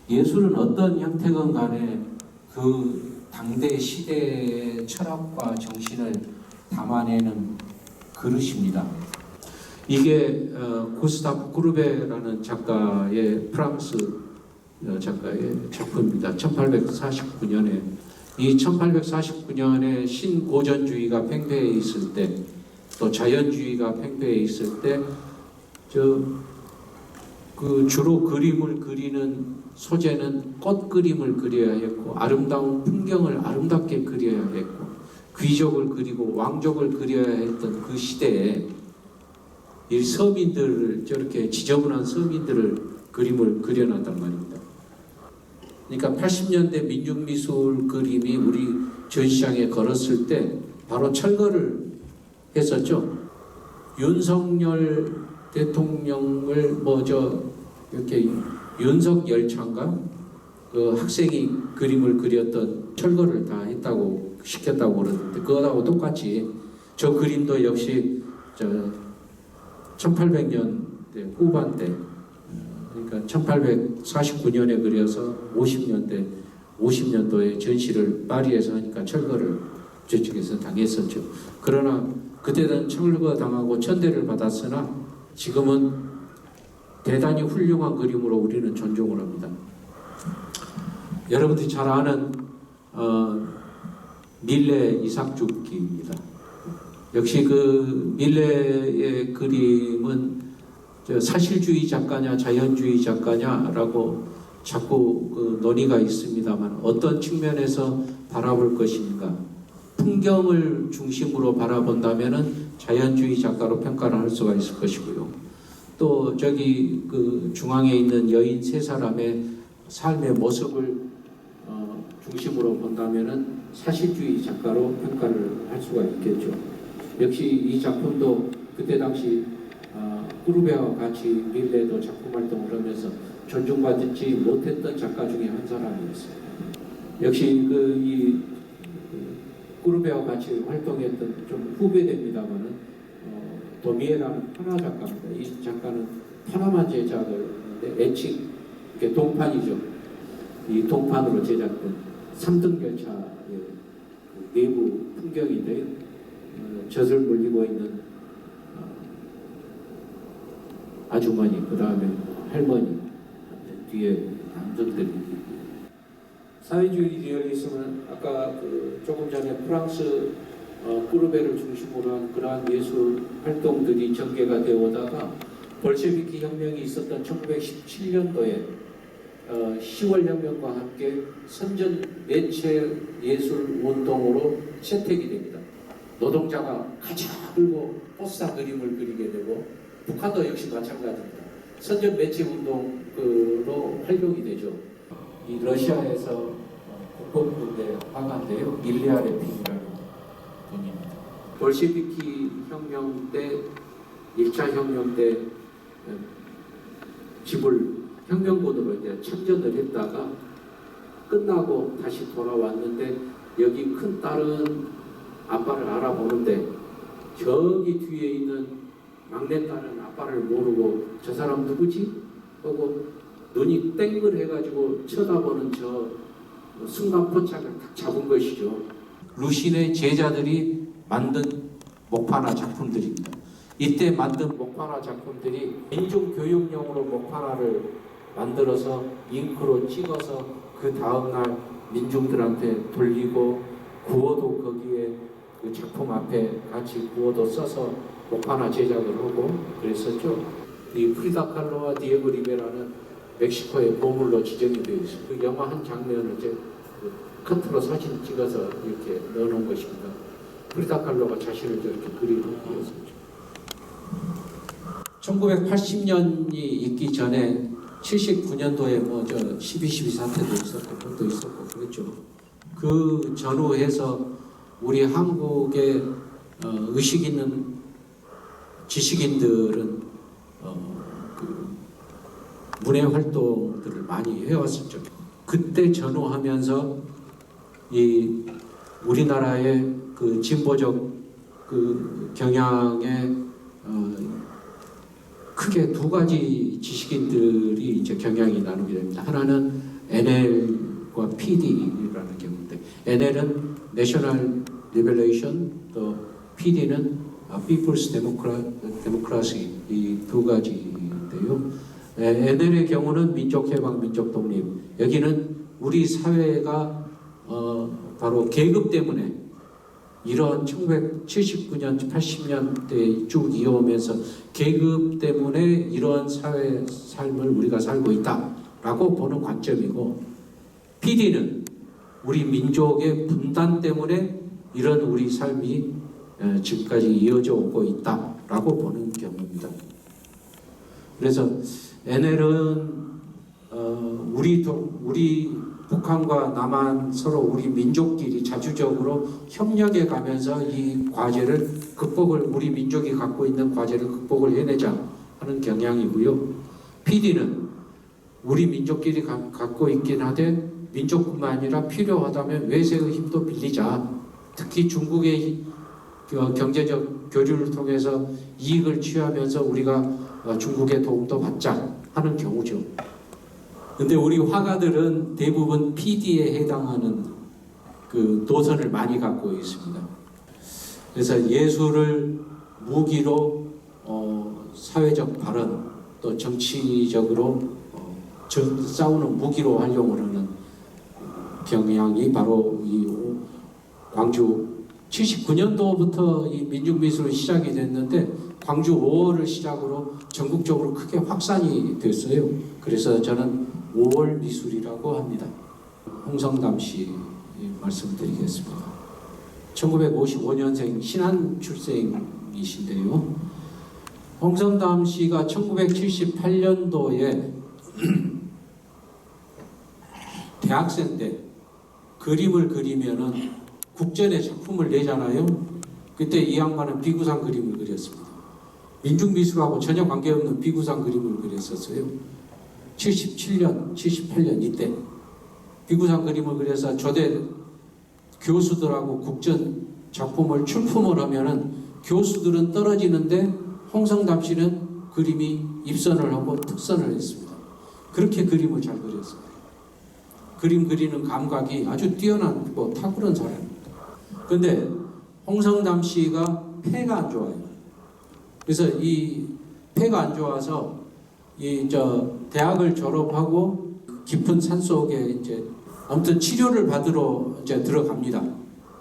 예술은 어떤 형태건 간에 그 당대 시대의 철학과 정신을 담아내는 그릇입니다. 이게 구스타프 쿠르베라는 작가의 프랑스 작가의 작품입니다. 1849년에 이 1849년에 신고전주의가 팽배해 있을 때, 또 자연주의가 팽배해 있을 때, 주로 그림을 그리는 소재는 꽃 그림을 그려야 했고, 아름다운 풍경을 아름답게 그려야 했고, 귀족을 그리고 왕족을 그려야 했던 그 시대에 이 서민들을, 저렇게 지저분한 서민들을 그림을 그려놨단 말입니다. 그러니까 80년대 민중미술 그림이 우리 전시장에 걸었을 때 바로 철거를 했었죠. 윤석열 대통령을 이렇게 윤석열차인가 그 학생이 그림을 그렸던 철거를 다 했다고 시켰다고 그러는데, 그거하고 똑같이 저 그림도 역시 1800년대 후반대, 그러니까 1849년에 그려서 50년도에 전시를 파리에서 하니까 철거를 저쪽에서 당했었죠. 그러나 그때는 철거 당하고 천대를 받았으나 지금은 대단히 훌륭한 그림으로 우리는 존중을 합니다. 여러분들이 잘 아는 밀레 이삭죽기입니다. 역시 그 밀레의 그림은 사실주의 작가냐 자연주의 작가냐라고 자꾸 그 논의가 있습니다만, 어떤 측면에서 바라볼 것인가, 풍경을 중심으로 바라본다면은 자연주의 작가로 평가를 할 수가 있을 것이고요. 또 저기 그 중앙에 있는 여인 세 사람의 삶의 모습을 중심으로 본다면은 사실주의 작가로 평가를 할 수가 있겠죠. 역시 이 작품도 그때 당시 꾸르베와 같이 밀레도 작품 활동을 하면서 존중받지 못했던 작가 중에 한 사람이었어요. 역시 이 꾸르베와 같이 활동했던 좀 후배됩니다만은 도미에라는 파나 작가입니다. 이 작가는 파나마 제작을 하는데 애칭, 이게 동판이죠. 이 동판으로 제작된 3등 열차의 내부 풍경인데요. 젖을 물리고 있는 아주머니, 그 다음에 할머니, 뒤에 남성들이. 사회주의 리얼리즘은 아까 조금 전에 프랑스 꾸르베를 중심으로 한 그러한 예술 활동들이 전개가 되어 오다가 볼셰비키 혁명이 있었던 1917년도에 10월 혁명과 함께 선전 매체 예술 운동으로 채택이 됩니다. 노동자가 가차 들고 포스터 그림을 그리게 되고, 북한도 역시 마찬가지입니다. 선전 매체 운동으로 활용이 되죠. 이 러시아에서 국법군대 화가인데요, 일리아 레핀이라는 분입니다. 볼셰비키 혁명 때, 1차 혁명 때 집을 혁명군으로 이제 참전을 했다가 끝나고 다시 돌아왔는데, 여기 큰 딸은 아빠를 알아보는데 저기 뒤에 있는 막내딸은 아빠를 모르고 저 사람 누구지? 하고 눈이 땡을 해가지고 쳐다보는 저 순간 포착을 딱 잡은 것이죠. 루신의 제자들이 만든 목파나 작품들입니다. 이때 만든 목파나 작품들이 민중교육용으로 목파나를 만들어서 잉크로 찍어서 그 다음날 민중들한테 돌리고, 구호도 거기에 그 작품 앞에 같이 구호도 써서 목파나 제작을 하고 그랬었죠. 이 프리다 칼로와 디에고 리베라는 멕시코의 보물로 지정이 되어 있습니다. 그 영화 한 장면을 이제 커트로 사진 찍어서 이렇게 넣어놓은 것입니다. 프리다 칼로가 자신을 저렇게 그리는 이었었죠. 1980년이 있기 전에 79년도에 12.12 사태도 있었고 그것도 있었고 그랬죠. 그 전후해서 우리 한국의 의식 있는 지식인들은 문해 활동들을 많이 해왔었죠. 그때 전후하면서 이 우리나라의 그 진보적 그 경향에 크게 두 가지 지식인들이 이제 경향이 나누게 됩니다. 하나는 NL과 PD라는 경우인데, NL은 National Liberation, 또 PD는 People's Democracy, 이 두 가지인데요. NL의 경우는 민족해방, 민족독립. 여기는 우리 사회가 바로 계급 때문에 이런 1979년, 80년대 쭉 이어오면서 계급 때문에 이런 사회 삶을 우리가 살고 있다라고 보는 관점이고, PD는 우리 민족의 분단 때문에 이런 우리 삶이 지금까지 이어져 오고 있다라고 보는 경우입니다. 그래서 NL은 우리 북한과 남한 서로 우리 민족끼리 자주적으로 협력해 가면서 이 과제를 우리 민족이 갖고 있는 과제를 극복을 해내자 하는 경향이고요. PD는 우리 민족끼리 갖고 있긴 하되 민족뿐만 아니라 필요하다면 외세의 힘도 빌리자. 특히 중국의 경제적 교류를 통해서 이익을 취하면서 우리가 중국의 도움도 받자 하는 경우죠. 근데 우리 화가들은 대부분 PD에 해당하는 그 노선을 많이 갖고 있습니다. 그래서 예술을 무기로 사회적 발언, 또 정치적으로 싸우는 무기로 활용을 하는 경향이 바로 이 광주 79년도부터 이 민중미술이 시작이 됐는데, 광주 5월을 시작으로 전국적으로 크게 확산이 됐어요. 그래서 저는 5월 미술이라고 합니다. 홍성담 씨 말씀드리겠습니다. 1955년생 신안 출생이신데요. 홍성담 씨가 1978년도에 대학생 때 그림을 그리면은 국전에 작품을 내잖아요. 그때 이 양반은 비구상 그림을 그렸습니다. 민중미술하고 전혀 관계없는 비구상 그림을 그렸었어요. 77년, 78년 이때 비구상 그림을 그려서 조대 교수들하고 국전 작품을 출품을 하면은 교수들은 떨어지는데 홍성담 씨는 그림이 입선을 하고 특선을 했습니다. 그렇게 그림을 잘 그렸습니다. 그림 그리는 감각이 아주 뛰어난 탁월한 사람입니다. 근데 홍성담 씨가 폐가 안 좋아요. 그래서 이 폐가 안 좋아서 대학을 졸업하고 깊은 산속에 이제 아무튼 치료를 받으러 이제 들어갑니다.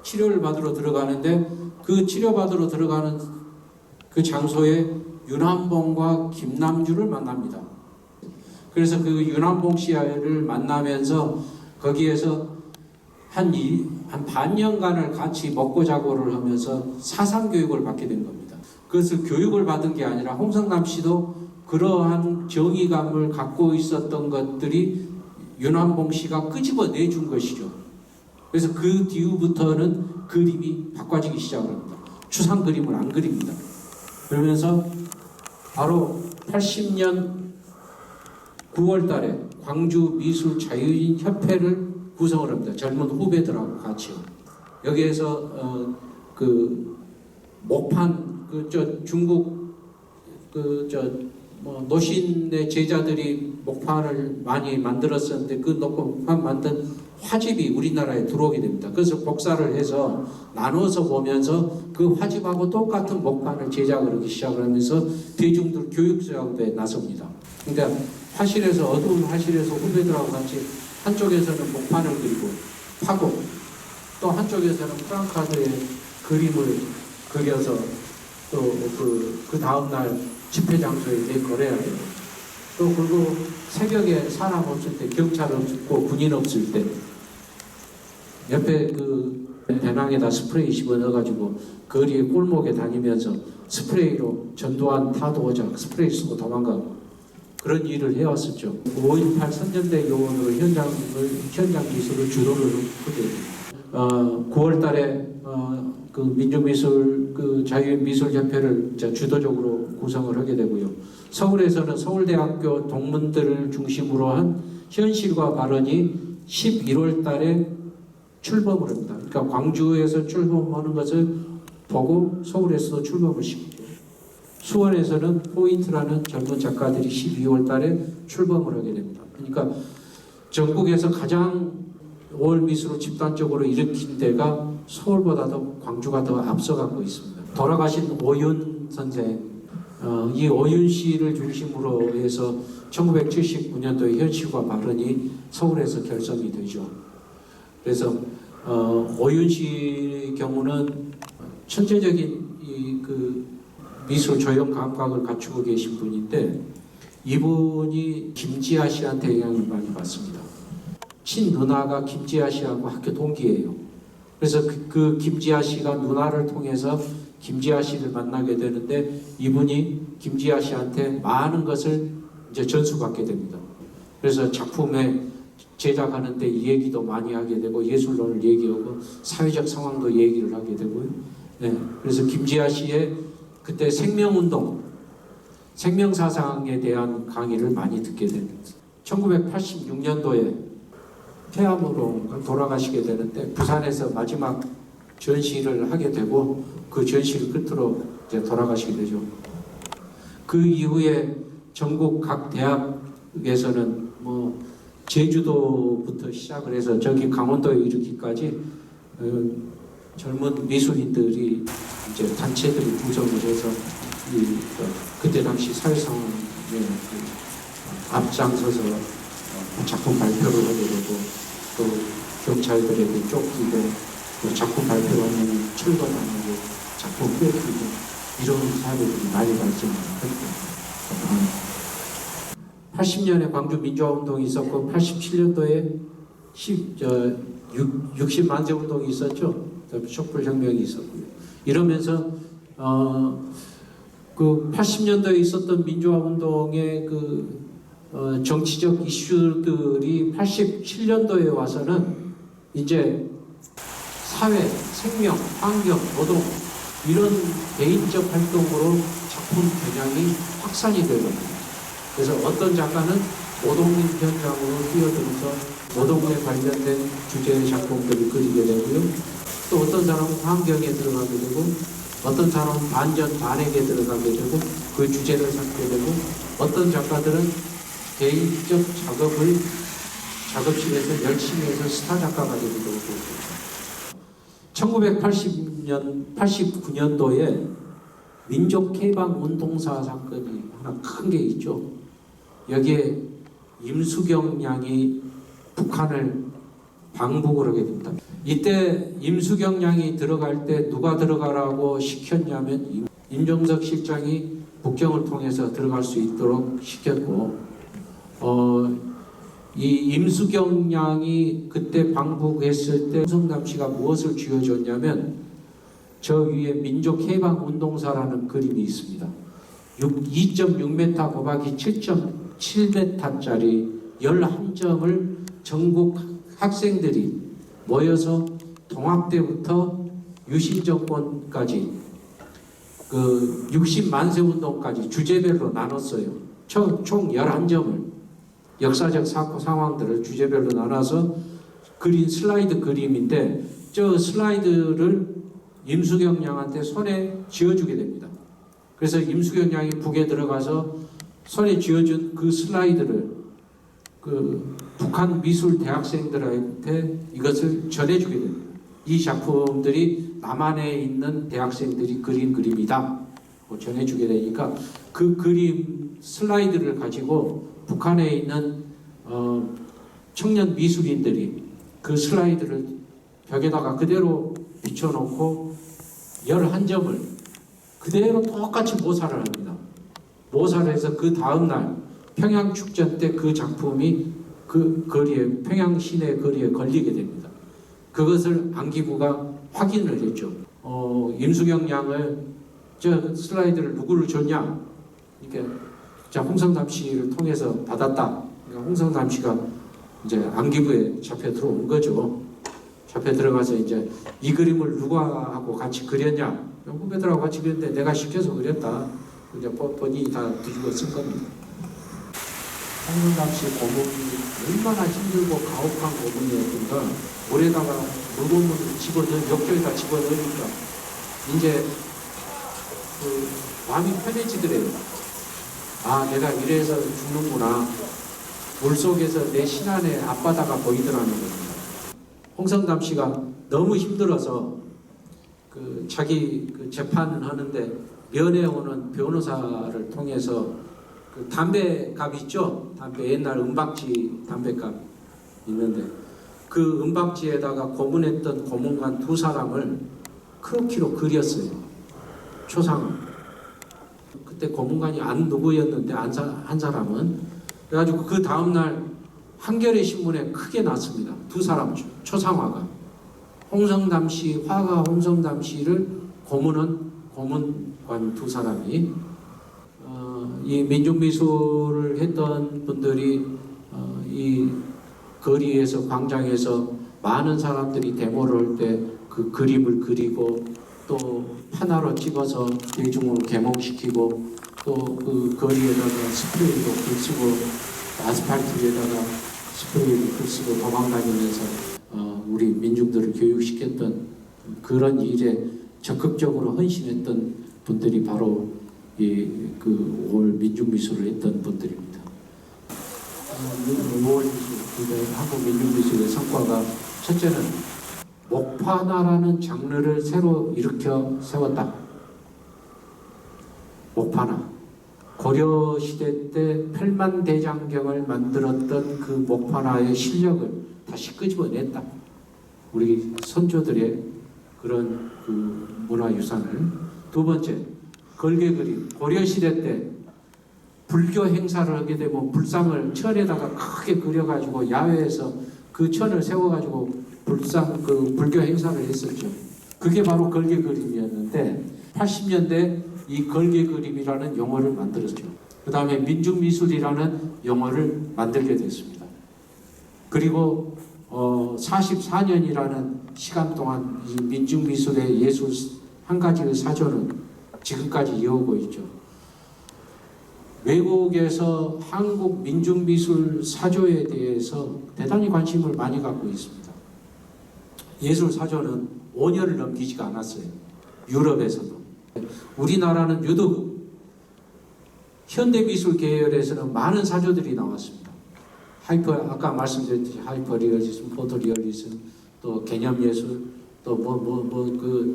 치료를 받으러 들어가는데 그 치료받으러 들어가는 그 장소에 윤한봉과 김남주를 만납니다. 그래서 그 윤한봉 씨를 만나면서 거기에서 한 반년간을 같이 먹고 자고를 하면서 사상교육을 받게 된 겁니다. 그것을 교육을 받은 게 아니라 홍성남 씨도 그러한 정의감을 갖고 있었던 것들이 윤한봉 씨가 끄집어 내준 것이죠. 그래서 그 뒤부터는 그림이 바꿔지기 시작을 합니다. 추상 그림을 안 그립니다. 그러면서 바로 80년 9월 달에 광주 미술 자유인 협회를 구성을 합니다. 젊은 후배들하고 같이요. 여기에서 목판 중국 노신의 제자들이 목판을 많이 만들었었는데 그 목판 만든 화집이 우리나라에 들어오게 됩니다. 그래서 복사를 해서 나눠서 보면서 그 화집하고 똑같은 목판을 제작을 하기 시작을 하면서 대중들 교육사업에 나섭니다. 그러니까 화실에서 어두운 화실에서 후배들하고 같이 한쪽에서는 목판을 그리고 파고 또 한쪽에서는 프랑카드의 그림을 그려서 또 그 다음날 집회 장소에 내걸어야 돼요. 또 그리고 새벽에 사람 없을 때, 경찰 없고 군인 없을 때 옆에 그 배낭에다 스프레이 집어 넣어가지고 거리에 골목에 다니면서 스프레이로 전두환 타도오자 스프레이 쓰고 도망가고 그런 일을 해왔었죠. 5.18 선전대 요원으로 현장 기술을 주도를 하게 됩니다. 9월 달에 그 민중미술 자유인미술협회를 주도적으로 구성을 하게 되고요. 서울에서는 서울대학교 동문들을 중심으로 한 현실과 발언이 11월 달에 출범을 합니다. 그러니까 광주에서 출범하는 것을 보고 서울에서도 출범을 시키고 수원에서는 포인트라는 젊은 작가들이 12월 달에 출범을 하게 됩니다. 그러니까 전국에서 가장 5월 미술을 집단적으로 일으킨 데가 서울보다도 광주가 더 앞서가고 있습니다. 돌아가신 오윤 선생, 이 오윤 씨를 중심으로 해서 1979년도에 현실과 발언이 서울에서 결성이 되죠. 그래서 오윤 씨의 경우는 천재적인 그 미술 조형 감각을 갖추고 계신 분인데, 이분이 김지아 씨한테 영향을 많이 받습니다. 친누나가 김지아 씨하고 학교 동기예요. 그래서 그 김지아 씨가 누나를 통해서 김지아 씨를 만나게 되는데, 이분이 김지아 씨한테 많은 것을 이제 전수받게 됩니다. 그래서 작품에 제작하는데 이 얘기도 많이 하게 되고, 예술론을 얘기하고 사회적 상황도 얘기를 하게 되고요. 네, 그래서 김지아 씨의 그때 생명운동, 생명사상에 대한 강의를 많이 듣게 됩니다. 1986년도에 폐암으로 돌아가시게 되는데, 부산에서 마지막 전시를 하게 되고, 그 전시를 끝으로 이제 돌아가시게 되죠. 그 이후에 전국 각 대학에서는 뭐 제주도부터 시작을 해서 저기 강원도에 이르기까지 젊은 미술인들이 이제 단체들이 구성을 해서 그때 당시 사회 상황에 앞장서서 작품 발표를 하게 되고, 또 경찰들에게 쫓기고, 또 작품 발표를 하면 철거당하고 작품 뺏기고, 이런 사례들이 많이 발생했고, 80년에 광주 민주화운동이 있었고, 87년도에 60만세 운동이 있었죠. 촛불혁명이 있었고요. 이러면서 그 80년도에 있었던 민주화운동의 정치적 이슈들이 87년도에 와서는 이제 사회, 생명, 환경, 노동 이런 개인적 활동으로 작품 겨냥이 확산이 되거든요. 그래서 어떤 작가는 노동인 현장으로 뛰어들어서 노동에 관련된 주제의 작품들을 그리게 되고요. 또 어떤 사람은 환경에 들어가게 되고, 어떤 사람은 반전 반핵에 들어가게 되고, 그 주제를 삼게 되고, 어떤 작가들은 개인적 작업을 작업실에서 열심히 해서 스타 작가가 되기도 하고. 1989년도에 민족해방운동사 사건이 하나 큰 게 있죠. 여기에 임수경 양이 북한을 방북을 하게 됩니다. 이때 임수경 양이 들어갈 때 누가 들어가라고 시켰냐면, 임종석 실장이 북경을 통해서 들어갈 수 있도록 시켰고, 이 임수경 양이 그때 방북했을 때 홍성남 씨가 무엇을 쥐어줬냐면, 저 위에 민족해방운동사라는 그림이 있습니다. 2.6m 곱하기 7.7m짜리 11점을 전국 학생들이 모여서 동학대부터 유신정권까지 그 60만세 운동까지 주제별로 나눴어요. 총 11점을 역사적 사고 상황들을 주제별로 나눠서 그린 슬라이드 그림인데, 저 슬라이드를 임수경 양한테 손에 쥐어주게 됩니다. 그래서 임수경 양이 북에 들어가서 손에 쥐어준 그 슬라이드를 그 북한 미술 대학생들한테 이것을 전해주게 됩니다. 이 작품들이 남한에 있는 대학생들이 그린 그림이다 전해주게 되니까, 그 그림 슬라이드를 가지고 북한에 있는 청년 미술인들이 그 슬라이드를 벽에다가 그대로 비춰놓고 11점을 그대로 똑같이 모사를 합니다. 모사를 해서 그 다음날 평양축전 때 그 작품이 그 거리에, 평양 시내 거리에 걸리게 됩니다. 그것을 안기부가 확인을 했죠. 임수경 양을 저 슬라이드를 누구를 줬냐? 이렇게 자, 홍성남 씨를 통해서 받았다. 그러니까 홍성남 씨가 이제 안기부에 잡혀 들어온 거죠. 잡혀 들어가서 이제 이 그림을 누구하고 같이 그렸냐? 후배들하고 같이 그렸는데 내가 시켜서 그렸다. 이제 본인이 다 뒤집어 쓴 겁니다. 홍성남 씨 고문이 얼마나 힘들고 가혹한 고문이었던가. 물에다가 물고문을 욕조에다 집어넣으니까 이제 마음이 편해지더래요. 아, 내가 이래서 죽는구나. 물속에서 내 신안의 앞바다가 보이더라는 겁니다. 홍성담 씨가 너무 힘들어서 자기 재판을 하는데 면회 오는 변호사를 통해서 담배값 있죠? 담배 옛날 은박지 담배값 있는데 그 은박지에다가 고문했던 고문관 두 사람을 크로키로 그렸어요. 초상. 그때 고문관이 안 누구였는데 한 사람은 그래가지고 그 다음날 한겨레 신문에 크게 났습니다. 두 사람 초상화가 홍성담 씨 화가 홍성담 씨를 고문한 고문관 두 사람이 이 민중미술을 했던 분들이 이 거리에서 광장에서 많은 사람들이 데모를 할 때 그 그림을 그리고 또 하나로 찍어서 대중으로 개몽시키고 또 그 거리에다가 스프레이로 글 쓰고 아스팔트 위에다가 스프레이로 글 쓰고 도망다니면서 우리 민중들을 교육시켰던 그런 일에 적극적으로 헌신했던 분들이 바로 올 민중미술을 했던 분들입니다. 5월 미술, 한국 민중미술의 성과가 첫째는 목파나라는 장르를 새로 일으켜 세웠다. 목파나. 고려시대 때 팔만대장경을 만들었던 그 목파나의 실력을 다시 끄집어냈다. 우리 선조들의 그런 문화유산을. 두 번째, 걸개그림. 고려시대 때 불교 행사를 하게 되면 불상을 천에다가 크게 그려가지고 야외에서 그 천을 세워가지고 불교 행사를 했었죠. 그게 바로 걸개그림이었는데 80년대 이 걸개그림이라는 용어를 만들었죠. 그 다음에 민중미술이라는 용어를 만들게 됐습니다. 그리고 44년이라는 시간 동안 이 민중미술의 예술 한 가지의 사조는 지금까지 이어오고 있죠. 외국에서 한국 민중미술 사조에 대해서 대단히 관심을 많이 갖고 있습니다. 예술 사조는 5년을 넘기지가 않았어요. 유럽에서도. 우리나라는 유독 현대미술 계열에서는 많은 사조들이 나왔습니다. 아까 말씀드렸듯이 하이퍼 리얼리즘, 포토 리얼리즘, 또 개념예술, 또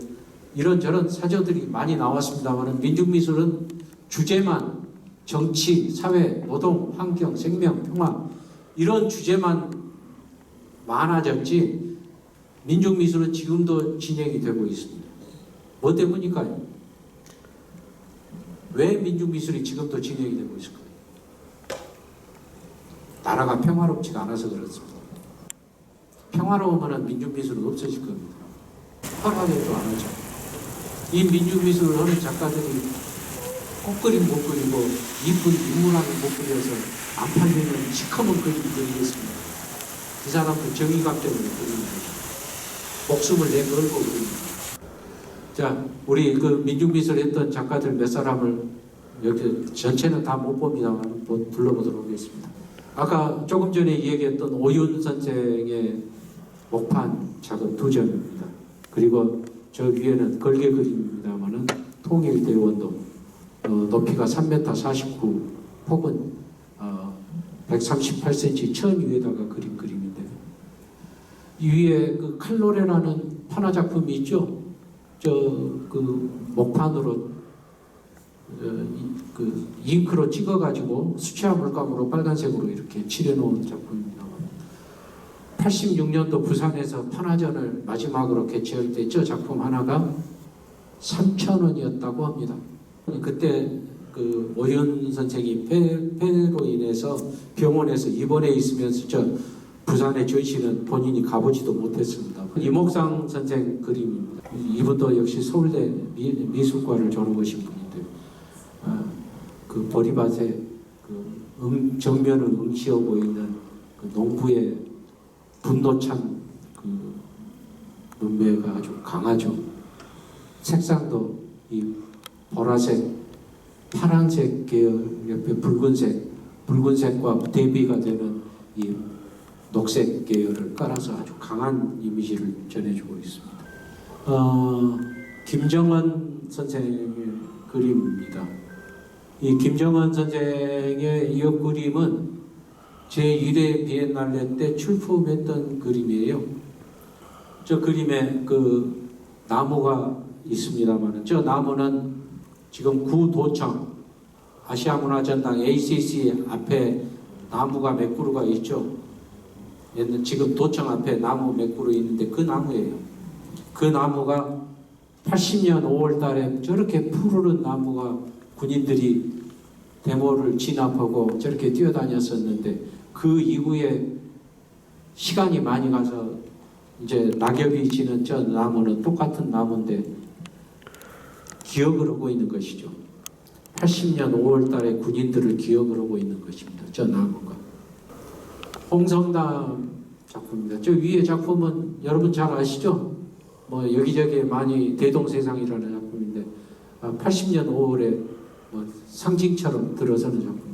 이런저런 사조들이 많이 나왔습니다만 민중미술은 주제만 정치, 사회, 노동, 환경, 생명, 평화 이런 주제만 많아졌지 민중미술은 지금도 진행이 되고 있습니다. 뭐 때문일까요? 왜 민중미술이 지금도 진행이 되고 있을까요? 나라가 평화롭지가 않아서 그렇습니다. 평화로우면 민중미술은 없어질 겁니다. 허락해도 안 하죠. 이 민중미술을 하는 작가들이 꽃그림 못 그리고 이쁜 인물하게 못 그려서 안 팔리면 시커먼 그림 그리겠습니다. 이 사람들 정의감 때문에 그리는 거죠. 목숨을 내걸고 그립니다. 자, 우리 민중미술 했던 작가들 몇 사람을 여기 전체는 다 못 봅니다만 불러보도록 하겠습니다. 아까 조금 전에 얘기했던 오윤 선생의 목판 작업 2점입니다. 그리고 저 위에는 걸개 그림입니다만은 통일대원동 높이가 3m 49, 폭은 138cm 천 위에다가 그린 그림인데 이 위에 칼로레라는 판화 작품이 있죠. 목판으로 잉크로 찍어가지고 수채화 물감으로 빨간색으로 이렇게 칠해놓은 작품입니다. 86년도 부산에서 판화전을 마지막으로 개최할 때 저 작품 하나가 3,000원이었다고 합니다. 그때 오윤 선생이 폐로 인해서 병원에서 입원해 있으면서 부산에 전시는 본인이 가보지도 못했습니다. 이목상 선생 그림입니다. 이분도 역시 서울대 미술과를 졸업하신 분인데 그 보리밭에 정면을 응시하고 있는 농부의 분노찬 눈매가 아주 강하죠. 색상도 이 보라색, 파란색 계열 옆에 붉은색과 대비가 되는 이 녹색 계열을 깔아서 아주 강한 이미지를 전해주고 있습니다. 김정은 선생의 그림입니다. 이 김정은 선생의 이 그림은 제1회 비엔날레 때 출품했던 그림이에요. 저 그림에 그 나무가 있습니다만, 저 나무는 지금 구도청 아시아문화전당 ACC 앞에 나무가 몇 그루가 있죠. 지금 도청 앞에 나무 몇 그루 있는데 그 나무예요. 그 나무가 80년 5월 달에 저렇게 푸르른 나무가 군인들이 데모를 진압하고 저렇게 뛰어다녔었는데, 그 이후에 시간이 많이 가서 이제 낙엽이 지는 저 나무는 똑같은 나무인데 기억을 하고 있는 것이죠. 80년 5월 달에 군인들을 기억을 하고 있는 것입니다. 저 나무가. 홍성담 작품입니다. 저 위에 작품은 여러분 잘 아시죠? 뭐 여기저기 많이 대동세상이라는 작품인데 80년 5월에 뭐 상징처럼 들어서는 작품입니다.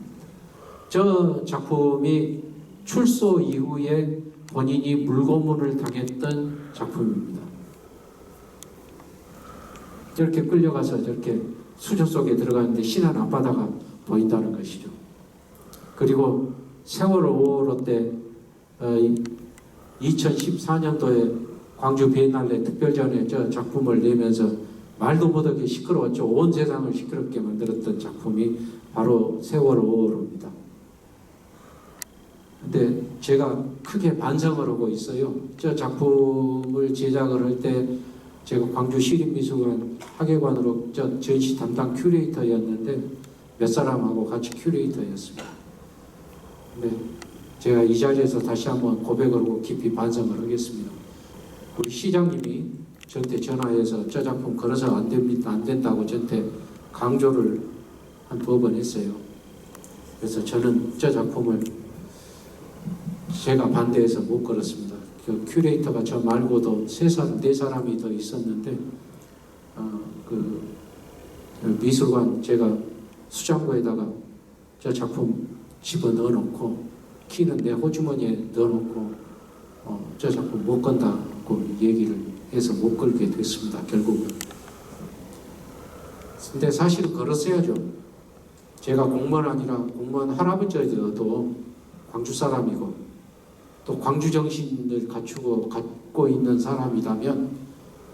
저 작품이 출소 이후에 본인이 물고문을 당했던 작품입니다. 저렇게 끌려가서 저렇게 수조 속에 들어가는데 신안 앞바다가 보인다는 것이죠. 그리고 세월 5.15 때 2014년도에 광주 비엔날레 특별전에 저 작품을 내면서 말도 못하게 시끄러웠죠. 온 세상을 시끄럽게 만들었던 작품이 바로 세월 5.15입니다. 근데 제가 크게 반성을 하고 있어요. 저 작품을 제작을 할 때 제가 광주 시립미술관 학예관으로 저 전시 담당 큐레이터였는데 몇 사람하고 같이 큐레이터였습니다. 근데 제가 이 자리에서 다시 한번 고백을 하고 깊이 반성을 하겠습니다. 우리 시장님이 저한테 전화해서 저 작품 걸어서 안 됩니다, 안 된다고 저한테 강조를 한 2번 했어요. 그래서 저는 저 작품을 제가 반대해서 못 걸었습니다. 그 큐레이터가 저 말고도 4사람이 더 있었는데 그 미술관 제가 수장고에다가 저 작품 집어넣어 놓고 키는 내 호주머니에 넣어놓고 저 작품 못 건다고 얘기를 해서 못 걸게 됐습니다. 결국은. 근데 사실은 걸었어야죠. 제가 공무원 아니라 공무원 할아버지여도 광주 사람이고 또 광주 정신을 갖고 있는 사람이라면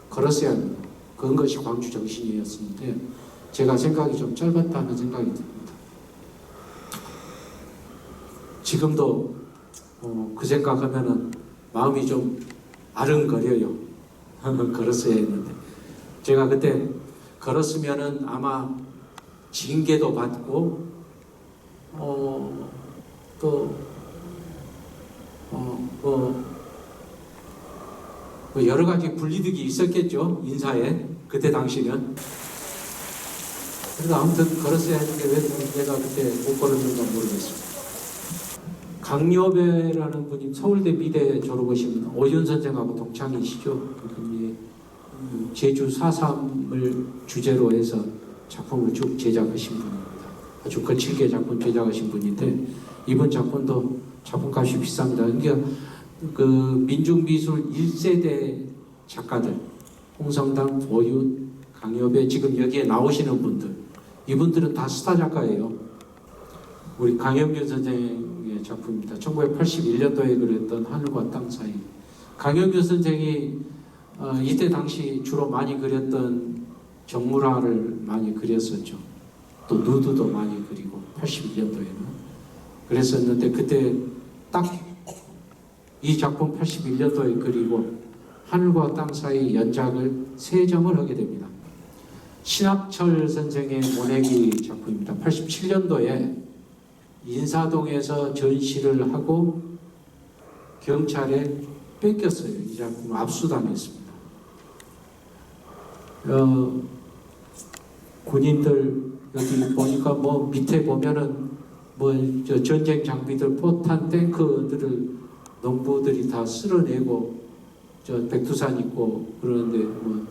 걸었어야 합니다. 그것이 광주 정신이었는데 제가 생각이 좀 짧았다는 생각이 듭니다. 지금도 그 생각하면은 마음이 좀 아른거려요. 걸었어야 했는데 제가 그때 걸었으면은 아마 징계도 받고 뭐 여러 가지 불이득이 있었겠죠. 인사에 그때 당시는. 그래서 아무튼 걸었어야 했는데 왜 내가 그때 못 걸었는가 모르겠습니다. 강여배라는 분이 서울대 미대 졸업하신 분, 오윤 선생하고 동창이시죠. 그분이 제주 4.3을 주제로 해서 작품을 쭉 제작하신 분입니다. 아주 거칠게 작품 제작하신 분인데 이번 작품도 작품값이 비쌉니다. 그러니까 그 민중미술 1세대 작가들 홍성담, 오윤, 강여배, 지금 여기에 나오시는 분들, 이분들은 다 스타 작가예요. 우리 강영균 선생의 작품입니다. 1981년도에 그렸던 하늘과 땅 사이. 강영균 선생이 이때 당시 주로 많이 그렸던 정물화를 많이 그렸었죠. 또 누드도 많이 그리고 81년도에는 그랬었는데 그때 딱 이 작품 81년도에 그리고 하늘과 땅 사이 연작을 3점을 하게 됩니다. 신학철 선생의 모내기 작품입니다. 87년도에 인사동에서 전시를 하고 경찰에 뺏겼어요. 이 작품 압수당했습니다. 군인들 여기 보니까 뭐 밑에 보면은 뭐 저 전쟁 장비들, 포탄, 탱크들을 농부들이 다 쓸어내고 저 백두산 있고 그러는데 뭐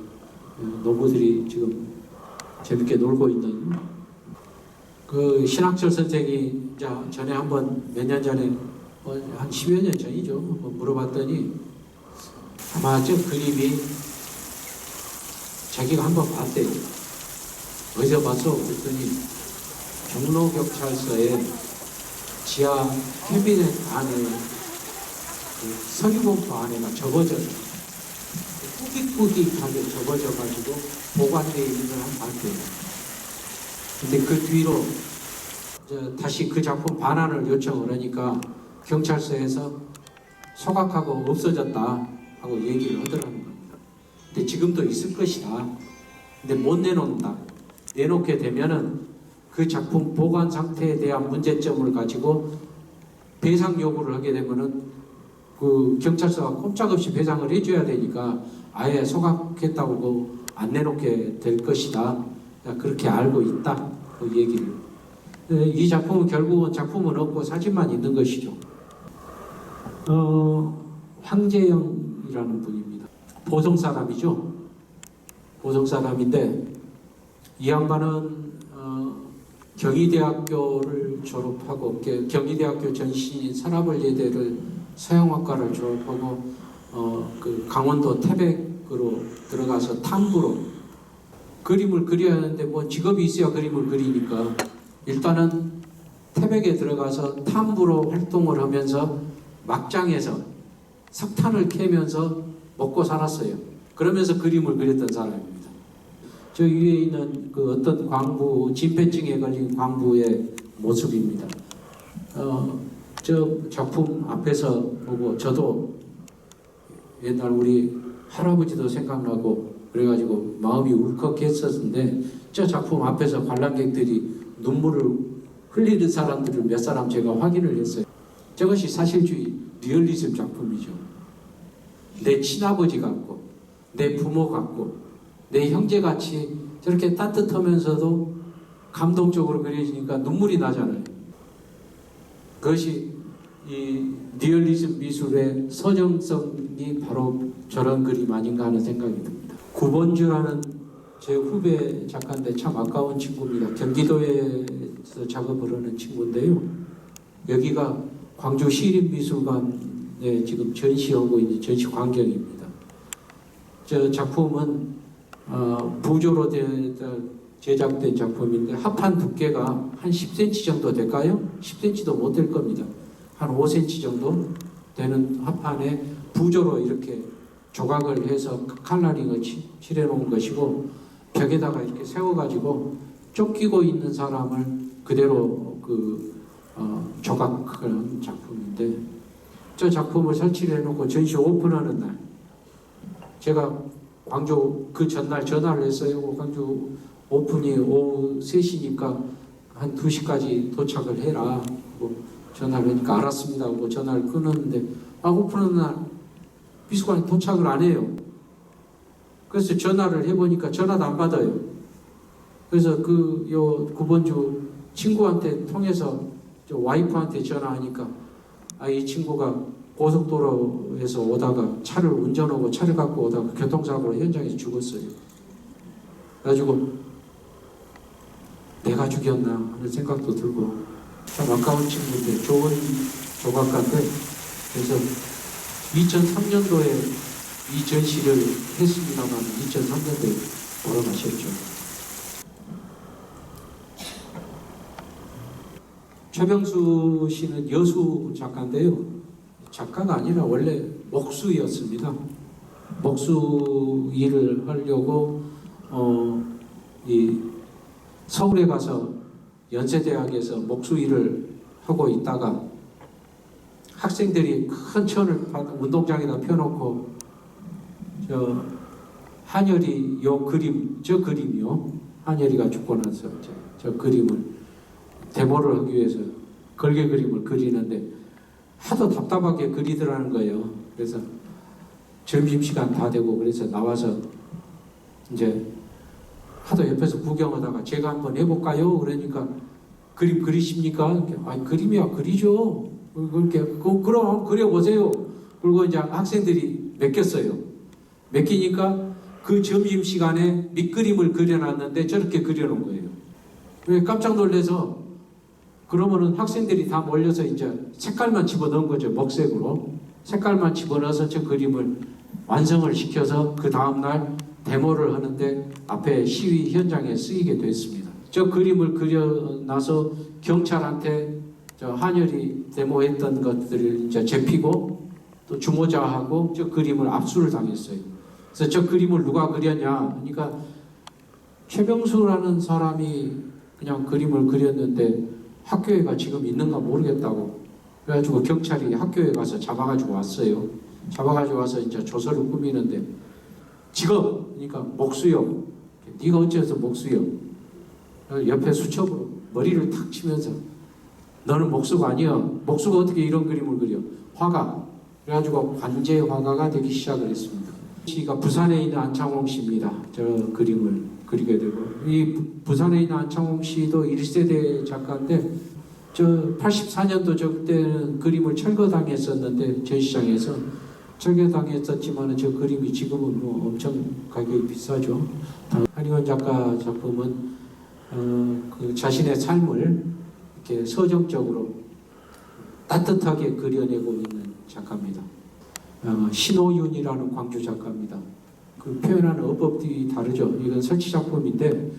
농부들이 지금 재밌게 놀고 있는 그 신학철 선생이 전에 한번 몇 년 전에 한 10여 년 전이죠. 물어봤더니 아마 저 그림이 자기가 한번 봤대요. 어디서 봤어? 그랬더니 종로경찰서에 지하 캐비넷 안에 그 서리봉투 안에가 접어져요. 꾸깃꾸깃하게 접어져가지고 보관되어 있는 걸 한번 봤대요. 근데 그 뒤로 다시 그 작품 반환을 요청을 하니까 경찰서에서 소각하고 없어졌다 하고 얘기를 하더라는 겁니다. 근데 지금도 있을 것이다. 근데 못 내놓는다. 내놓게 되면은 그 작품 보관 상태에 대한 문제점을 가지고 배상 요구를 하게 되면은 그 경찰서가 꼼짝없이 배상을 해줘야 되니까 아예 소각했다고 안 내놓게 될 것이다. 그렇게 알고 있다. 그 얘기를. 이 작품은 결국은 작품은 없고 사진만 있는 것이죠. 황재영이라는 분입니다. 보성 사람이죠. 보성 사람인데 이 양반은 경희대학교를 졸업하고 경희대학교 전신인 산업원예대를 서양학과를 졸업하고 그 강원도 태백으로 들어가서 탐부로 그림을 그려야 하는데 뭐 직업이 있어야 그림을 그리니까 일단은 태백에 들어가서 탐부로 활동을 하면서 막장에서 석탄을 캐면서 먹고 살았어요. 그러면서 그림을 그렸던 사람입니다. 저 위에 있는 그 어떤 광부, 진폐증에 걸린 광부의 모습입니다. 저 작품 앞에서 보고 저도 옛날 우리 할아버지도 생각나고 그래가지고 마음이 울컥했었는데 저 작품 앞에서 관람객들이 눈물을 흘리는 사람들을 몇 사람 제가 확인을 했어요. 저것이 사실주의 리얼리즘 작품이죠. 내 친아버지 같고 내 부모 같고 내 형제같이 저렇게 따뜻하면서도 감동적으로 그려지니까 눈물이 나잖아요. 그것이 이 리얼리즘 미술의 서정성이 바로 저런 그림 아닌가 하는 생각이 듭니다. 구본주라는 제 후배 작가인데 참 아까운 친구입니다. 경기도에서 작업을 하는 친구인데요. 여기가 광주 시립미술관에 지금 전시하고 있는 전시 광경입니다. 저 작품은 부조로 제작된 작품인데 합판 두께가 한 10cm 정도 될까요? 10cm도 못 될 겁니다. 한 5cm 정도 되는 합판에 부조로 이렇게 조각을 해서 칼라링을 칠해 놓은 것이고 벽에다가 이렇게 세워가지고 쫓기고 있는 사람을 그대로 조각한 작품인데 저 작품을 설치를 해놓고 전시 오픈하는 날 제가 광주 그 전날 전화를 했어요. 광주 오픈이 오후 3시니까 한 2시까지 도착을 해라. 전화를 하니까 알았습니다 하고 전화를 끊었는데 오픈하는 날 미술관에 도착을 안 해요. 그래서 전화를 해보니까 전화도 안 받아요. 그래서 구본주 친구한테 통해서 와이프한테 전화하니까 이 친구가 고속도로에서 오다가 차를 운전하고 차를 갖고 오다가 교통사고로 현장에서 죽었어요. 그래가지고 내가 죽였나 하는 생각도 들고 참 아까운 친구인데 좋은 조각가인데 그래서 2003년도에 이 전시를 했습니다만 2003년도에 돌아가셨죠. 최병수 씨는 여수 작가인데요. 작가가 아니라 원래 목수였습니다. 목수 일을 하려고 이 서울에 가서 연세대학에서 목수 일을 하고 있다가 학생들이 큰 천을 운동장에다 펴놓고 한열이 저 그림이요. 한열이가 죽고 나서 저 그림을 데모를 하기 위해서 걸개 그림을 그리는데 하도 답답하게 그리더라는 거예요. 그래서 점심시간 다 되고 그래서 나와서 이제 하도 옆에서 구경하다가 제가 한번 해볼까요? 그러니까 그림 그리십니까? 그림이야 그리죠. 그렇게 그럼 그려보세요. 그리고 이제 학생들이 맡겼어요. 맡기니까 그 점심시간에 밑그림을 그려놨는데 저렇게 그려놓은 거예요. 깜짝 놀라서 그러면은 학생들이 다 몰려서 이제 색깔만 집어넣은 거죠. 먹색으로. 색깔만 집어넣어서 저 그림을 완성을 시켜서 그 다음날 데모를 하는데 앞에 시위 현장에 쓰이게 됐습니다. 저 그림을 그려놔서 경찰한테 저 한열이 데모했던 것들을 이제 잡히고 또 주모자하고 저 그림을 압수를 당했어요. 그래서 저 그림을 누가 그렸냐? 그러니까 최병수라는 사람이 그냥 그림을 그렸는데 학교에가 지금 있는가 모르겠다고 그래가지고 경찰이 학교에 가서 잡아가지고 왔어요. 잡아가지고 와서 이제 조서를 꾸미는데 직업 그러니까 목수요. 네가 어째서 목수요? 옆에 수첩으로 머리를 탁 치면서 너는 목수가 아니야. 목수가 어떻게 이런 그림을 그려? 화가. 그래가지고 관제 화가가 되기 시작을 했습니다. 씨가 부산에 있는 안창홍 씨입니다. 저 그림을 그리게 되고 이 부산에 있는 안창홍 씨도 1세대 작가인데 저 84년도 저 그때는 그림을 철거당했었는데 전시장에서 철거당했었지만 저 그림이 지금은 뭐 엄청 가격이 비싸죠. 한의원 작가 작품은 그 자신의 삶을 이렇게 서정적으로 따뜻하게 그려내고 있는 작가입니다. 신호윤이라는 광주 작가입니다. 그 표현하는 어법이 다르죠. 이건 설치 작품인데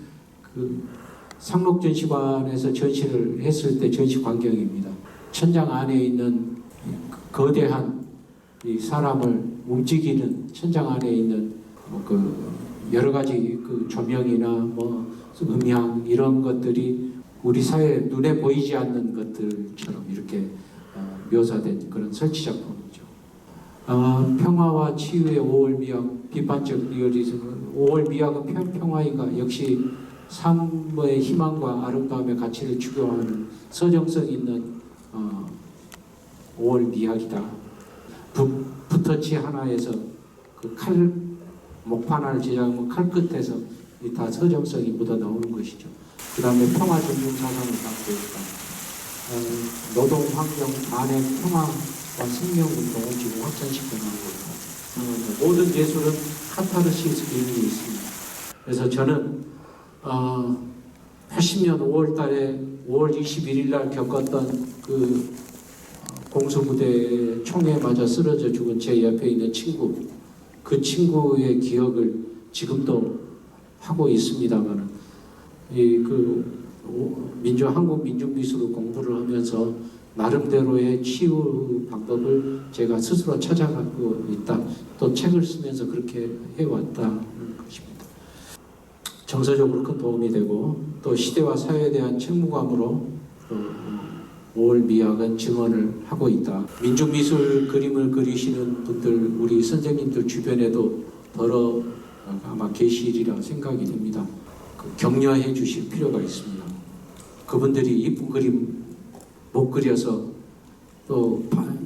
그 상록전시관에서 전시를 했을 때 전시 광경입니다. 천장 안에 있는 거대한 이 사람을 움직이는 천장 안에 있는 그 여러 가지 그 조명이나 뭐 음향 이런 것들이 우리 사회에 눈에 보이지 않는 것들처럼 이렇게 묘사된 그런 설치 작품이죠. 평화와 치유의 5월 미학, 비판적 리얼리즘은 5월 미학은 평화이가 역시 삶의 희망과 아름다움의 가치를 추구하는 서정성 있는 5월 미학이다. 붓터치 하나에서 그 목판 하나를 제작하면 칼 끝에서 다 서정성이 묻어 나오는 것이죠. 그 다음에 평화 전문 사상을 갖고 있다. 노동 환경 안에 평화와 생명 운동을 지금 확산시켜 나가고 있다. 모든 예술은 카타르시스 기능이 있습니다. 그래서 저는 80년 5월 달에 5월 21일 날 겪었던 그 공수부대 총에 맞아 쓰러져 죽은 제 옆에 있는 친구, 그 친구의 기억을 지금도 하고 있습니다만, 한국 민중미술을 공부를 하면서 나름대로의 치유 방법을 제가 스스로 찾아가고 있다. 또 책을 쓰면서 그렇게 해왔다는 것입니다. 정서적으로 큰 도움이 되고 또 시대와 사회에 대한 책무감으로 5월 미학은 증언을 하고 있다. 민중미술 그림을 그리시는 분들, 우리 선생님들 주변에도 아마 계시리라 생각이 됩니다. 격려해 주실 필요가 있습니다. 그분들이 이쁜 그림 못 그려서 또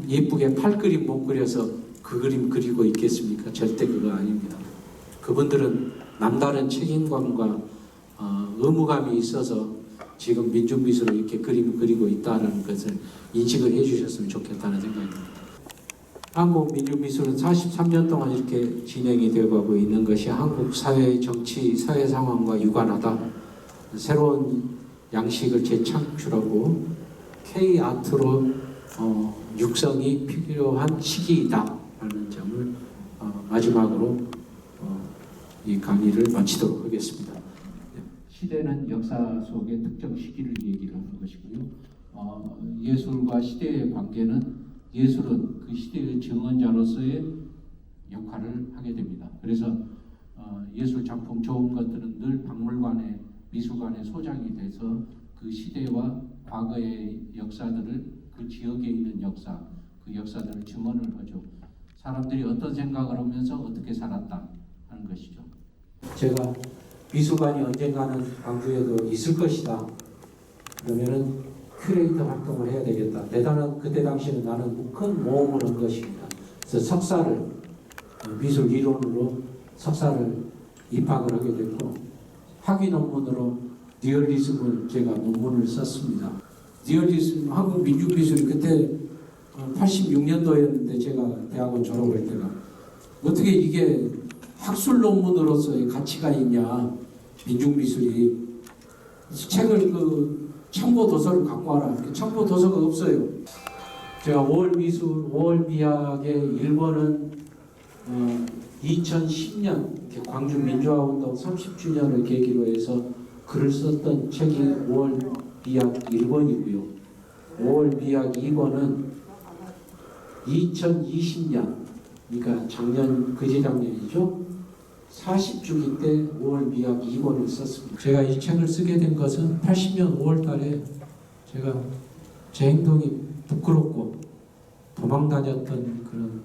예쁘게 팔 그림 못 그려서 그 그림 그리고 있겠습니까? 절대 그거 아닙니다. 그분들은 남다른 책임감과 의무감이 있어서 지금 민중미술을 이렇게 그림을 그리고 있다는 것을 인식을 해주셨으면 좋겠다는 생각입니다. 한국 민중미술은 43년 동안 이렇게 진행이 되어가고 있는 것이 한국 사회, 정치, 사회 상황과 유관하다. 새로운 양식을 재창출하고 K-아트로 육성이 필요한 시기이다 라는 점을 마지막으로 이 강의를 마치도록 하겠습니다. 시대는 역사 속의 특정 시기를 얘기를 하는 것이고요. 예술과 시대의 관계는 예술은 그 시대의 증언자로서의 역할을 하게 됩니다. 그래서 예술 작품 좋은 것들은 늘 박물관에 미술관에 소장이 돼서 그 시대와 과거의 역사들을 그 지역에 있는 역사, 그 역사들을 증언을 하죠. 사람들이 어떤 생각을 하면서 어떻게 살았다 하는 것이죠. 제가 미술관이 언젠가는 광주에도 있을 것이다. 그러면은 큐레이터 활동을 해야 되겠다. 그때 당시에는 나는 큰 모험을 한 것입니다. 그래서 석사를 미술 이론으로 석사를 입학을 하게 됐고 학위 논문으로 리얼리즘을 제가 논문을 썼습니다. 리얼리즘 한국 민중미술이 그때 86년도였는데 제가 대학원 졸업할 때가 어떻게 이게 학술 논문으로서의 가치가 있냐 민중미술이 책을 참고 도서를 갖고 와라. 참고 도서가 없어요. 제가 5월 미술, 5월 미학의 1번은 2010년 광주 민주화운동 30주년을 계기로 해서 글을 썼던 책이 5월 미학 1권이고요. 5월 미학 2권은 2020년, 그러니까 작년, 그제작년이죠. 40주기 때 5월 미학 2권을 썼습니다. 제가 이 책을 쓰게 된 것은 80년 5월 달에 제가 제 행동이 부끄럽고 도망다녔던 그런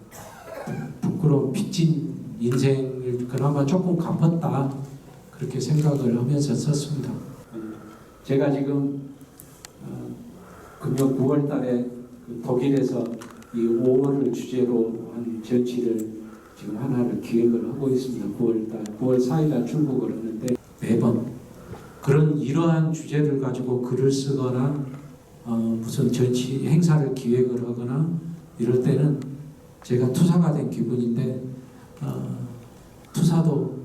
부끄러운 빚진 인생을 그나마 조금 갚았다, 그렇게 생각을 하면서 썼습니다. 제가 지금 금년 9월 달에 독일에서 이 5월을 주제로 한 전시를 지금 하나를 기획을 하고 있습니다. 9월 4일날 출국을 하는데 매번 그런 이러한 주제를 가지고 글을 쓰거나 무슨 전시 행사를 기획을 하거나 이럴 때는 제가 투사가 된 기분인데 투사도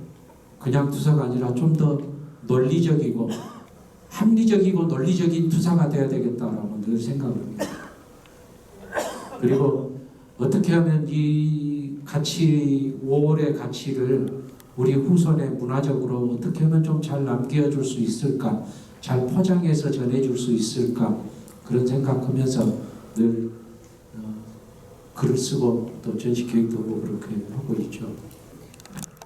그냥 투사가 아니라 좀 더 논리적이고 합리적이고 논리적인 투사가 돼야 되겠다라고 늘 생각을 합니다. 그리고 어떻게 하면 이 가치, 5월의 가치를 우리 후손에 문화적으로 어떻게 하면 좀 잘 남겨줄 수 있을까, 잘 포장해서 전해줄 수 있을까, 그런 생각하면서 늘 글을 쓰고 또 전시 계획도 하고 그렇게 하고 있죠.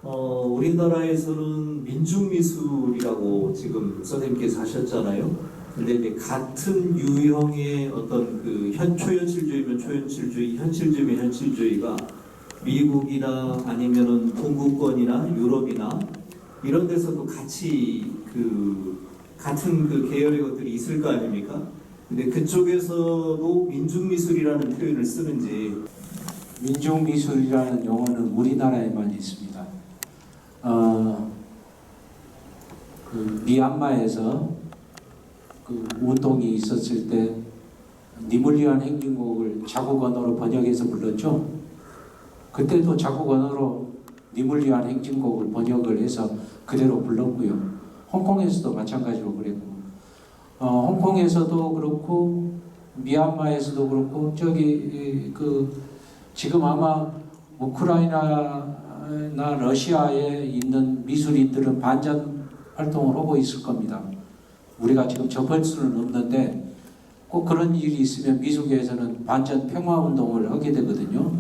우리나라에서는 민중미술이라고 지금 선생님께서 하셨잖아요. 근데 이제 같은 유형의 어떤 그 초현실주의면 초현실주의, 현실주의면 현실주의가 미국이나 아니면은 동구권이나 유럽이나 이런 데서도 같이 같은 그 계열의 것들이 있을 거 아닙니까? 근데 그쪽에서도 민중미술이라는 표현을 쓰는지. 민중미술이라는 용어는 우리나라에만 있습니다. 그 미얀마에서 그 운동이 있었을 때 니물리안 행진곡을 자국 언어로 번역해서 불렀죠. 그때도 자국 언어로 니물리안 행진곡을 번역을 해서 그대로 불렀고요. 홍콩에서도 마찬가지로 그랬고, 홍콩에서도 그렇고 미얀마에서도 그렇고, 저기 지금 아마 우크라이나나 러시아에 있는 미술인들은 반전 활동을 하고 있을 겁니다. 우리가 지금 접할 수는 없는데 꼭 그런 일이 있으면 미술계에서는 반전 평화운동을 하게 되거든요.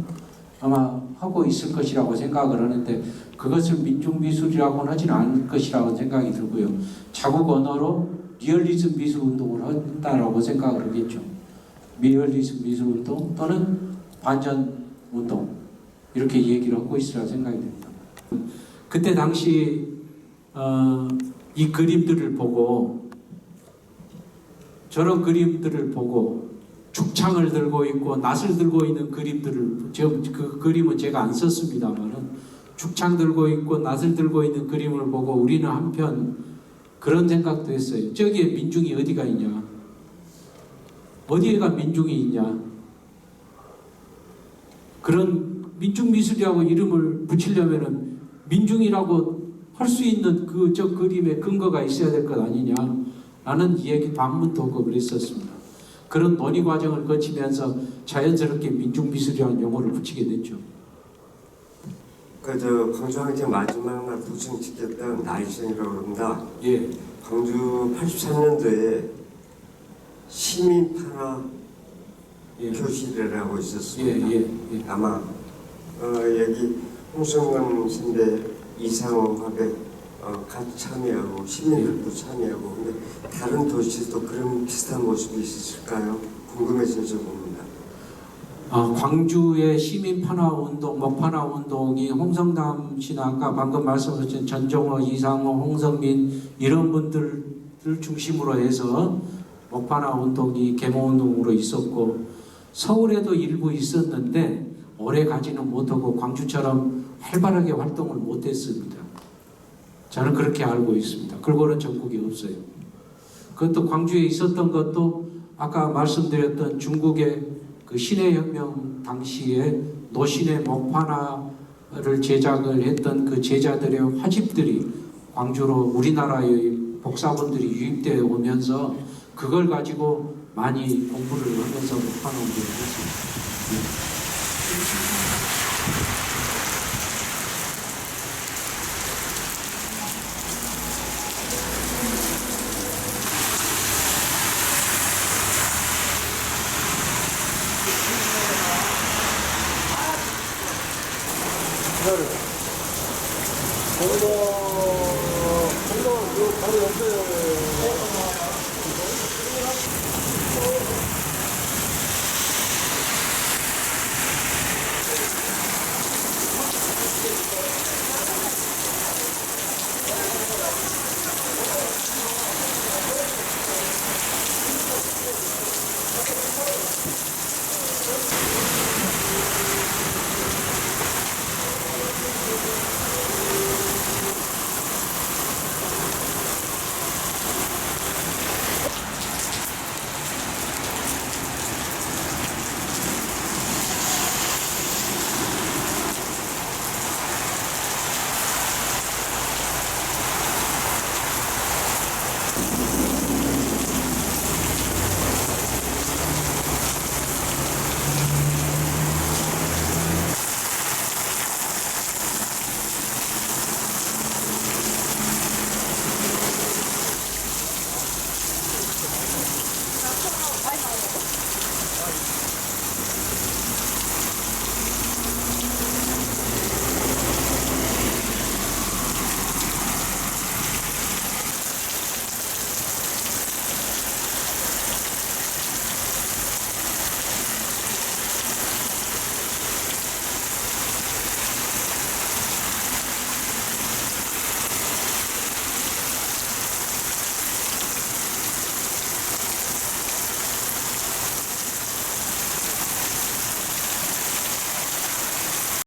아마 하고 있을 것이라고 생각을 하는데 그것을 민중미술이라고는 하지는 않을 것이라고 생각이 들고요. 자국 언어로 리얼리즘 미술운동을 한다라고 생각을 하겠죠. 리얼리즘 미술운동 또는 반전운동, 이렇게 얘기를 하고 있으라고 생각이 됩니다. 그때 당시 이 그림들을 보고, 저런 그림들을 보고 죽창을 들고 있고 낫을 들고 있는 그림들을, 그 그림은 제가 안 썼습니다만은 죽창 들고 있고 낫을 들고 있는 그림을 보고 우리는 한편 그런 생각도 했어요. 저기에 민중이 어디가 있냐? 어디에가 민중이 있냐? 그런 민중미술이라고 이름을 붙이려면은 민중이라고 할 수 있는 저 그림의 근거가 있어야 될 것 아니냐? 라는 얘기 반문도 하고 그랬었습니다. 그런 논의 과정을 거치면서 자연스럽게 민중미술이라는 용어를 붙이게 됐죠. 광주항쟁 마지막 날 도청 지켰던 나일선이라고 합니다. 예. 광주 83년도에 시민판화 교실이라고 있었습니다. 예. 아마 여기 홍성근 선배, 이상호 화백 같이 참여하고 시민들도 참여하고, 근데 다른 도시도 그런 비슷한 모습이 있었을까요? 궁금해져서 봅니다. 광주의 시민판화운동, 먹판화운동이 홍성담 씨나 아까 방금 말씀하신 전종호, 이상호, 홍성민 이런 분들을 중심으로 해서 먹판화운동이 계몽운동으로 있었고, 서울에도 일부 있었는데 오래 가지는 못하고 광주처럼 활발하게 활동을 못했습니다. 저는 그렇게 알고 있습니다. 그거는 전국에 없어요. 그것도 광주에 있었던 것도 아까 말씀드렸던 중국의 그 신해혁명 당시에 노신의 먹판화를 제작을 했던 그 제자들의 화집들이 광주로 우리나라의 복사본들이 유입되어 오면서 그걸 가지고 많이 공부를 하면서 먹판화 운동을 했습니다. 그 바로 옆에